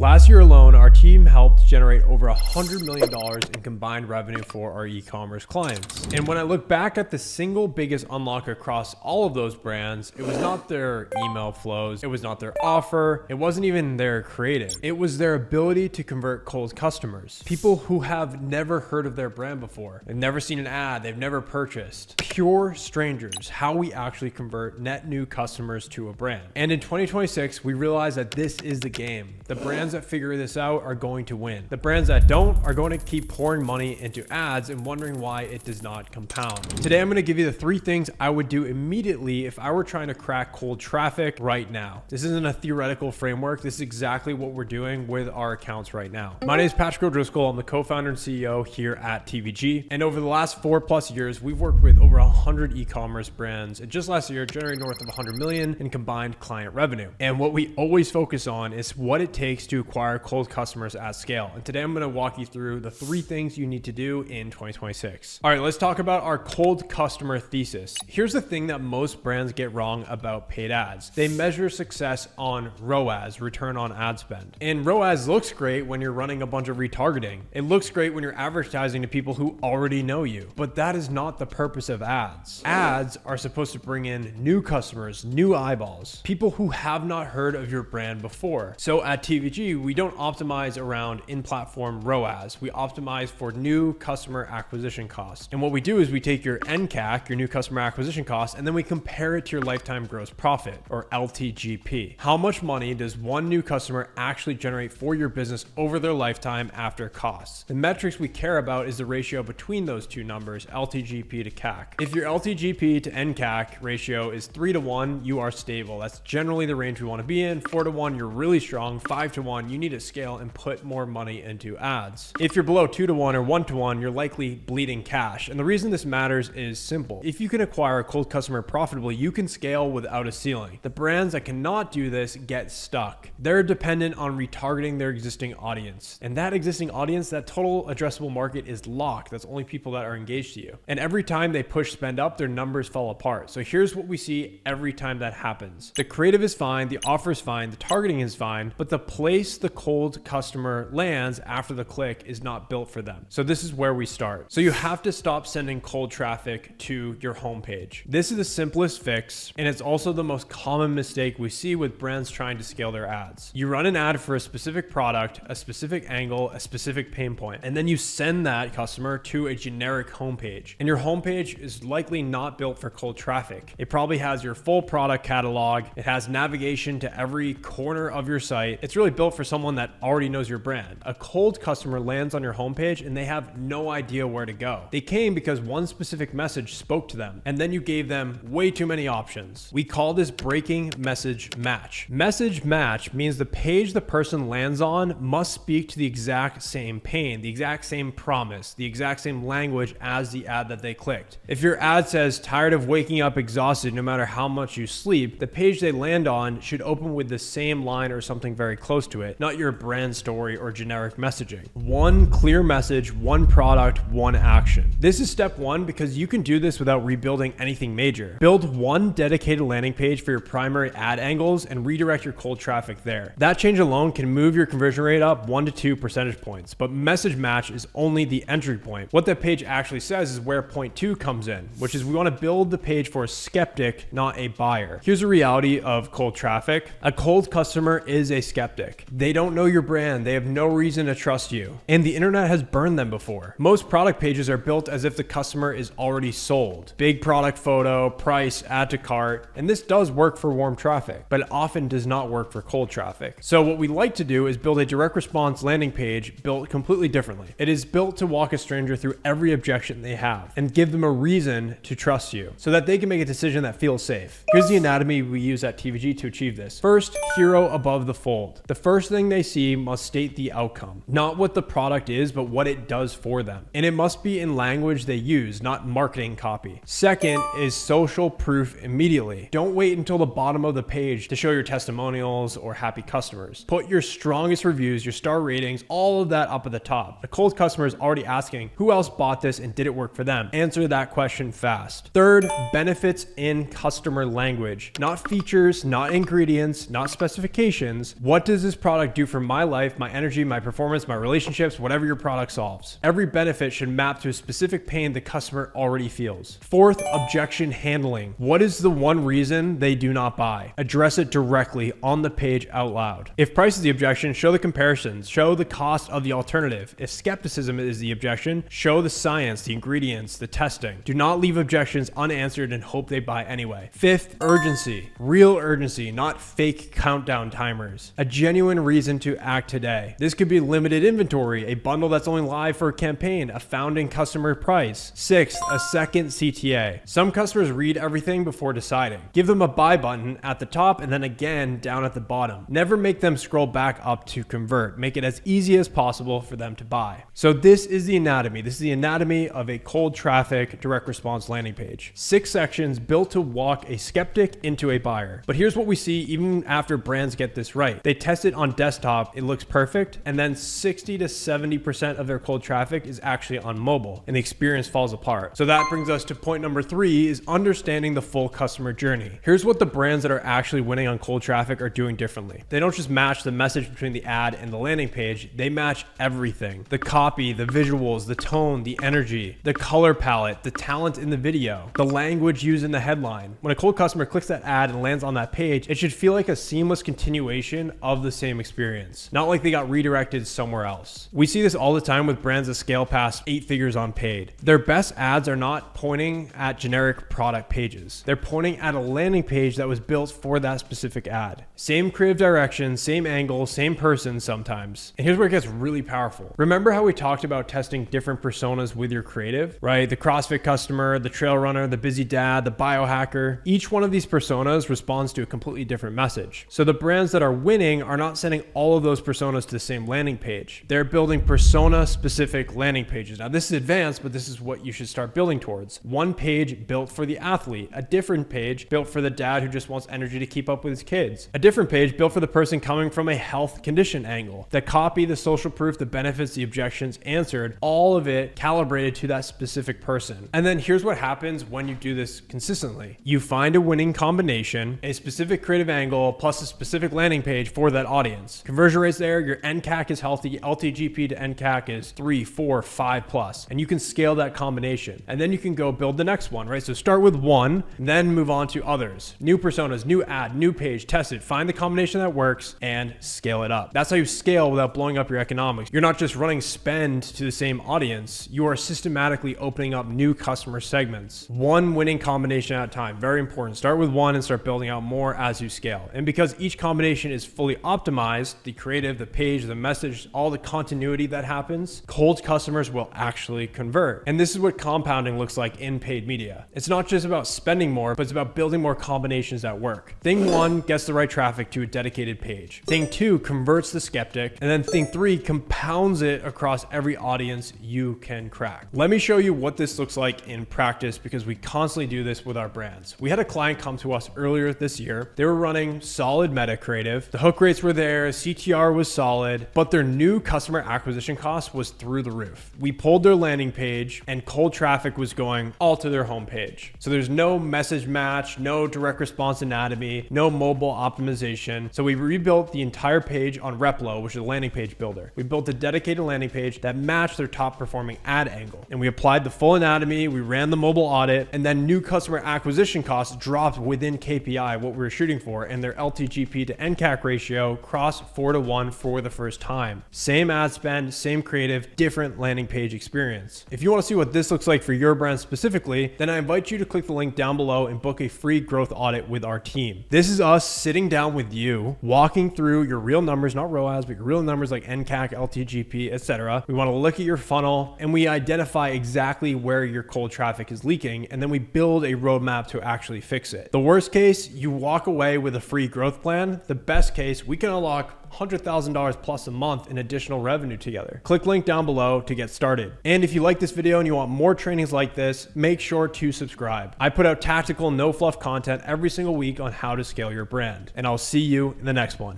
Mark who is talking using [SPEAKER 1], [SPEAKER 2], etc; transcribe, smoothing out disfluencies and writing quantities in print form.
[SPEAKER 1] Last year alone, our team helped generate over $100 million in combined revenue for our e-commerce clients. And when I look back at the single biggest unlock across all of those brands, it was not their email flows, it was not their offer, it wasn't even their creative. It was their ability to convert cold customers. People who have never heard of their brand before. They've never seen an ad, they've never purchased. Pure strangers, how we actually convert net new customers to a brand. And in 2026, we realized that this is the game. The brands that figure this out are going to win. The brands that don't are going to keep pouring money into ads and wondering why it does not compound. Today, I'm going to give you the 3 things I would do immediately if I were trying to crack cold traffic right now. This isn't a theoretical framework. This is exactly what we're doing with our accounts right now. My name is Patrick O'Driscoll. I'm the co-founder and CEO here at TVG. And over the last 4+ years, we've worked with over 100 e-commerce brands. And just last year, generated north of 100 million in combined client revenue. And what we always focus on is what it takes to acquire cold customers at scale. And today I'm going to walk you through the 3 things you need to do in 2026. All right, let's talk about our cold customer thesis. Here's the thing that most brands get wrong about paid ads. They measure success on ROAS, return on ad spend. And ROAS looks great when you're running a bunch of retargeting. It looks great when you're advertising to people who already know you, but that is not the purpose of ads. Ads are supposed to bring in new customers, new eyeballs, people who have not heard of your brand before. So at TVG, we don't optimize around in-platform ROAS. We optimize for new customer acquisition costs. And what we do is we take your NCAC, your new customer acquisition cost, and then we compare it to your lifetime gross profit, or LTGP. How much money does one new customer actually generate for your business over their lifetime after costs? The metrics we care about is the ratio between those two numbers, LTGP to CAC. If your LTGP to NCAC ratio is 3-to-1, you are stable. That's generally the range we want to be in. 4-to-1, you're really strong. 5-to-1, you need to scale and put more money into ads. If you're below 2-to-1 or 1-to-1, you're likely bleeding cash. And the reason this matters is simple. If you can acquire a cold customer profitably, you can scale without a ceiling. The brands that cannot do this get stuck. They're dependent on retargeting their existing audience. And that existing audience, that total addressable market is locked. That's only people that are engaged to you. And every time they push spend up, their numbers fall apart. So here's what we see every time that happens. The creative is fine, the offer is fine, the targeting is fine, but the place the cold customer lands after the click is not built for them. So this is where we start. So you have to stop sending cold traffic to your homepage. This is the simplest fix, and it's also the most common mistake we see with brands trying to scale their ads. You run an ad for a specific product, a specific angle, a specific pain point, and then you send that customer to a generic homepage. And your homepage is likely not built for cold traffic. It probably has your full product catalog. It has navigation to every corner of your site. It's really built for someone that already knows your brand. A cold customer lands on your homepage and they have no idea where to go. They came because one specific message spoke to them, and then you gave them way too many options. We call this breaking message match. Message match means the page the person lands on must speak to the exact same pain, the exact same promise, the exact same language as the ad that they clicked. If your ad says tired of waking up exhausted no matter how much you sleep, the page they land on should open with the same line or something very close to it, not your brand story or generic messaging. One clear message, one product, one action. This is step 1 because you can do this without rebuilding anything major. Build one dedicated landing page for your primary ad angles and redirect your cold traffic there. That change alone can move your conversion rate up 1 to 2 percentage points, but message match is only the entry point. What that page actually says is where point 2 comes in, which is we want to build the page for a skeptic, not a buyer. Here's a reality of cold traffic. A cold customer is a skeptic. They don't know your brand. They have no reason to trust you. And the internet has burned them before. Most product pages are built as if the customer is already sold. Big product photo, price, add to cart. And this does work for warm traffic, but it often does not work for cold traffic. So what we like to do is build a direct response landing page built completely differently. It is built to walk a stranger through every objection they have and give them a reason to trust you so that they can make a decision that feels safe. Here's the anatomy we use at TVG to achieve this. First, hero above the fold. The first thing they see must state the outcome, not what the product is, but what it does for them. And it must be in language they use, not marketing copy. Second is social proof immediately. Don't wait until the bottom of the page to show your testimonials or happy customers. Put your strongest reviews, your star ratings, all of that up at the top. A cold customer is already asking, who else bought this and did it work for them? Answer that question fast. Third, benefits in customer language, not features, not ingredients, not specifications. What does this product product do for my life, my energy, my performance, my relationships, whatever your product solves? Every benefit should map to a specific pain the customer already feels. Fourth, objection handling. What is the one reason they do not buy? Address it directly on the page out loud. If price is the objection, show the comparisons, show the cost of the alternative. If skepticism is the objection, show the science, the ingredients, the testing. Do not leave objections unanswered and hope they buy anyway. Fifth, urgency. Real urgency, not fake countdown timers. A genuine reason to act today. This could be limited inventory, a bundle that's only live for a campaign, a founding customer price. Sixth, a second CTA. Some customers read everything before deciding. Give them a buy button at the top and then again down at the bottom. Never make them scroll back up to convert. Make it as easy as possible for them to buy. So this is the anatomy. This is the anatomy of a cold traffic direct response landing page. 6 sections built to walk a skeptic into a buyer. But here's what we see even after brands get this right. They test it on desktop, it looks perfect, and then 60 to 70% of their cold traffic is actually on mobile, and the experience falls apart. So that brings us to point number 3, is understanding the full customer journey. Here's what the brands that are actually winning on cold traffic are doing differently. They don't just match the message between the ad and the landing page, they match everything. The copy, the visuals, the tone, the energy, the color palette, the talent in the video, the language used in the headline. When a cold customer clicks that ad and lands on that page, it should feel like a seamless continuation of the same experience, not like they got redirected somewhere else. We see this all the time with brands that scale past 8 figures on paid. Their best ads are not pointing at generic product pages. They're pointing at a landing page that was built for that specific ad. Same creative direction, same angle, same person sometimes. And here's where it gets really powerful. Remember how we talked about testing different personas with your creative, right? The CrossFit customer, the trail runner, the busy dad, the biohacker. Each one of these personas responds to a completely different message. So the brands that are winning are not sending all of those personas to the same landing page. They're building persona specific landing pages. Now this is advanced, but this is what you should start building towards. One page built for the athlete, a different page built for the dad who just wants energy to keep up with his kids, a different page built for the person coming from a health condition angle. The copy, the social proof, the benefits, the objections answered, all of it calibrated to that specific person. And then here's what happens when you do this consistently. You find a winning combination, a specific creative angle plus a specific landing page for that audience. Conversion rates there, your NCAC is healthy, LTGP to NCAC is 3, 4, 5 plus, and you can scale that combination. And then you can go build the next one, right? So start with one, then move on to others. New personas, new ad, new page, test it, find the combination that works and scale it up. That's how you scale without blowing up your economics. You're not just running spend to the same audience, you are systematically opening up new customer segments. One winning combination at a time, very important. Start with one and start building out more as you scale. And because each combination is fully optimized, the creative, the page, the message, all the continuity that happens, cold customers will actually convert. And this is what compounding looks like in paid media. It's not just about spending more, but it's about building more combinations that work. Thing 1 gets the right traffic to a dedicated page. Thing 2 converts the skeptic. And then thing 3 compounds it across every audience you can crack. Let me show you what this looks like in practice because we constantly do this with our brands. We had a client come to us earlier this year. They were running solid meta creative. The hook rates were there, CTR was solid, but their new customer acquisition cost was through the roof. We pulled their landing page and cold traffic was going all to their homepage. So there's no message match, no direct response anatomy, no mobile optimization. So we rebuilt the entire page on Replo, which is a landing page builder. We built a dedicated landing page that matched their top performing ad angle. And we applied the full anatomy, we ran the mobile audit, and then new customer acquisition costs dropped within KPI, what we were shooting for, and their LTGP to NCAC ratio crossed 4-to-1 for the first time. Same ad spend, same creative, different landing page experience. If you want to see what this looks like for your brand specifically, then I invite you to click the link down below and book a free growth audit with our team. This is us sitting down with you, walking through your real numbers, not ROAS, but your real numbers like NCAC, LTGP, etc. We want to look at your funnel and we identify exactly where your cold traffic is leaking, and then we build a roadmap to actually fix it. The worst case, you walk away with a free growth plan. The best case, we can unlock $100,000 plus a month in additional revenue together. Click link down below to get started. And if you like this video and you want more trainings like this, make sure to subscribe. I put out tactical, no fluff content every single week on how to scale your brand. And I'll see you in the next one.